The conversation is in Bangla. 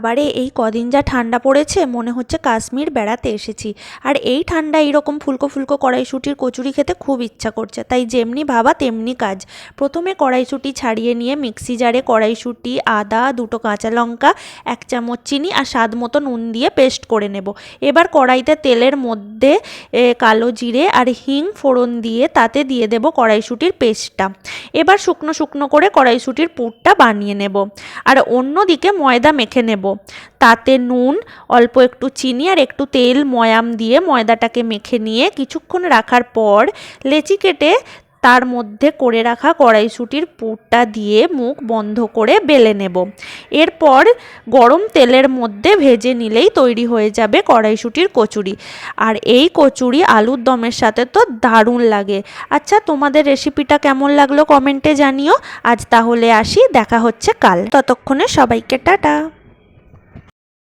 এবারে এই কদিন যা ঠান্ডা পড়েছে মনে হচ্ছে কাশ্মীর বেড়াতে এসেছি। আর এই ঠান্ডা এইরকম ফুলকো ফুলকো কড়াইশুঁটির কচুরি খেতে খুব ইচ্ছা করছে, তাই যেমনি ভাবা তেমনি কাজ। প্রথমে কড়াইশুঁটি ছাড়িয়ে নিয়ে মিক্সি জারে কড়াইশুঁটি, আদা, দুটো কাঁচা লঙ্কা, 1 চামচ চিনি আর স্বাদ মতো নুন দিয়ে পেস্ট করে নেব। এবার কড়াইতে তেলের মধ্যে কালো জিরে আর হিং ফোড়ন দিয়ে তাতে দিয়ে দেব কড়াইশুঁটির পেস্টটা। এবার শুকনো শুকনো করে কড়াইশুঁটির পুরটা বানিয়ে নেব। আর অন্যদিকে ময়দা মেখে নেব। তাতে নুন, অল্প একটু চিনি আর একটু তেল ময়াম দিয়ে ময়দাটাকে মেখে নিয়ে কিছুক্ষণ রাখার পর লেচি কেটে তার মধ্যে করে রাখা কড়াইশুঁটির পুরটা দিয়ে মুখ বন্ধ করে বেলে নেব। এরপর গরম তেলের মধ্যে ভেজে নিলেই তৈরি হয়ে যাবে কড়াইশুঁটির কচুরি। আর এই কচুরি আলুর দমের সাথে তো দারুণ লাগে। আচ্ছা, তোমাদের রেসিপিটা কেমন লাগলো কমেন্টে জানিও। আজ তাহলে আসি, দেখা হচ্ছে কাল। ততক্ষণে সবাইকে টাটা।